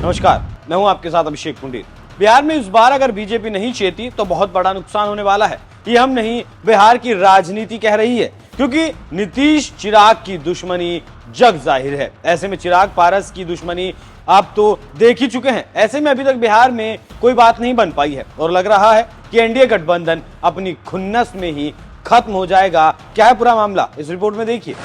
नमस्कार, मैं हूं आपके साथ अभिषेक पुंडीर। बिहार में इस बार अगर बीजेपी नहीं जीती तो बहुत बड़ा नुकसान होने वाला है। ये हम नहीं, बिहार की राजनीति कह रही है, क्योंकि नीतीश चिराग की दुश्मनी जग जाहिर है। ऐसे में चिराग पारस की दुश्मनी आप तो देख ही चुके हैं। ऐसे में अभी तक बिहार में कोई बात नहीं बन पाई है और लग रहा है कि एनडीए गठबंधन अपनी खुन्नस में ही खत्म हो जाएगा। क्या है पूरा मामला, इस रिपोर्ट में देखिए।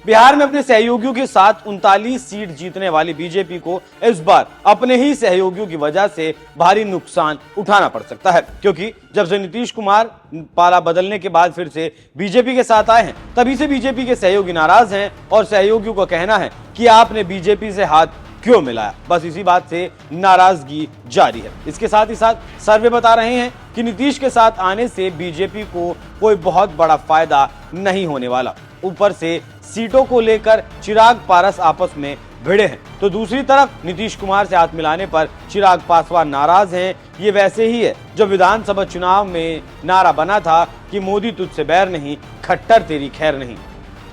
बिहार में अपने सहयोगियों के साथ 39 सीट जीतने वाली बीजेपी को इस बार अपने ही सहयोगियों की वजह से भारी नुकसान उठाना पड़ सकता है, क्योंकि जब से नीतीश कुमार पाला बदलने के बाद फिर से बीजेपी के साथ आए हैं, तभी से बीजेपी के सहयोगी नाराज हैं और सहयोगियों का कहना है कि आपने बीजेपी से हाथ क्यों मिलाया। बस इसी बात से नाराजगी जारी है। इसके साथ ही साथ सर्वे बता रहे हैं कि नीतीश के साथ आने से बीजेपी को कोई बहुत बड़ा फायदा नहीं होने वाला। ऊपर से सीटों को लेकर चिराग पारस आपस में भिड़े हैं, तो दूसरी तरफ नीतीश कुमार से हाथ मिलाने पर चिराग पासवान नाराज हैं। ये वैसे ही है जो विधानसभा चुनाव में नारा बना था कि मोदी तुझसे बैर नहीं, खट्टर तेरी खैर नहीं।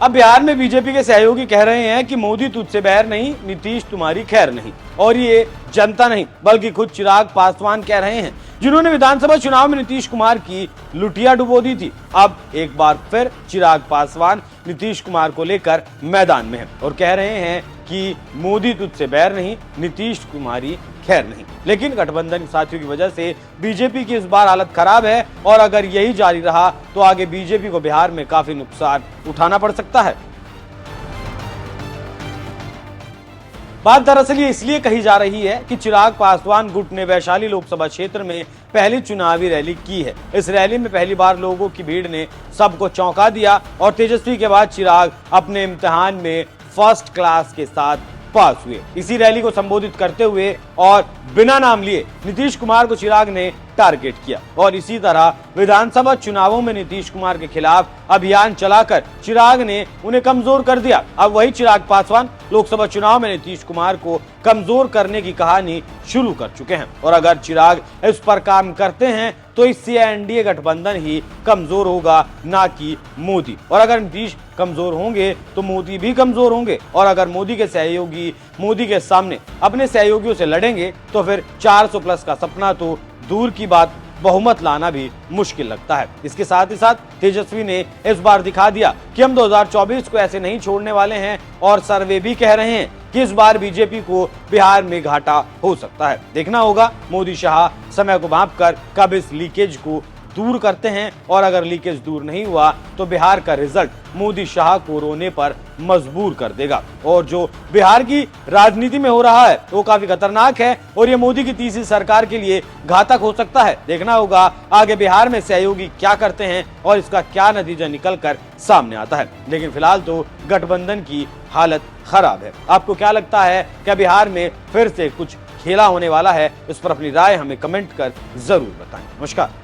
अब बिहार में बीजेपी के सहयोगी कह रहे हैं कि मोदी तुझसे बैर नहीं, नीतीश तुम्हारी खैर नहीं। और ये जनता नहीं बल्कि खुद चिराग पासवान कह रहे हैं, जिन्होंने विधानसभा चुनाव में नीतीश कुमार की लुटिया डुबो दी थी। अब एक बार फिर चिराग पासवान नीतीश कुमार को लेकर मैदान में हैं और कह रहे हैं कि मोदी तुझसे बैर नहीं, नीतीश तुम्हारी खैर नहीं। लेकिन गठबंधन साथियों की वजह से बीजेपी की इस बार हालत खराब है और अगर यही जारी रहा तो आगे बीजेपी को बिहार में काफी नुकसान उठाना पड़ सकता है। बात दरअसल ये इसलिए कही जा रही है कि चिराग पासवान गुट ने वैशाली लोकसभा क्षेत्र में पहली चुनावी रैली की है। इस रैली में पहली बार लोगों की भीड़ ने सबको चौंका दिया और तेजस्वी के बाद चिराग अपने इम्तिहान में फर्स्ट क्लास के साथ पास हुए। इसी रैली को संबोधित करते हुए और बिना नाम लिए नीतीश कुमार को चिराग ने टारगेट किया और इसी तरह विधानसभा चुनावों में नीतीश कुमार के खिलाफ अभियान चलाकर चिराग ने उन्हें कमजोर कर दिया। अब वही चिराग पासवान लोकसभा चुनाव में नीतीश कुमार को कमजोर करने की कहानी शुरू कर चुके हैं और अगर चिराग इस पर काम करते हैं तो इससे एनडीए गठबंधन ही कमजोर होगा, ना कि मोदी। और अगर नीतीश कमजोर होंगे तो मोदी भी कमजोर होंगे और अगर मोदी के सहयोगी मोदी के सामने अपने सहयोगियों से लड़ेंगे तो फिर 400 प्लस का सपना तो दूर की बात, बहुमत लाना भी मुश्किल लगता है। इसके साथ ही साथ तेजस्वी ने इस बार दिखा दिया कि हम 2024 को ऐसे नहीं छोड़ने वाले हैं और सर्वे भी कह रहे हैं कि इस बार बीजेपी को बिहार में घाटा हो सकता है। देखना होगा मोदी शाह समय को भांपकर कब इस लीकेज को दूर करते हैं और अगर लीकेज दूर नहीं हुआ तो बिहार का रिजल्ट मोदी शाह को रोने पर मजबूर कर देगा। और जो बिहार की राजनीति में हो रहा है वो काफी खतरनाक है और ये मोदी की तीसरी सरकार के लिए घातक हो सकता है। देखना होगा आगे बिहार में सहयोगी क्या करते हैं और इसका क्या नतीजा निकल कर सामने आता है। लेकिन फिलहाल तो गठबंधन की हालत खराब है। आपको क्या लगता है, क्या बिहार में फिर से कुछ खेला होने वाला है? इस पर अपनी राय हमें कमेंट कर जरूर बताएं। नमस्कार।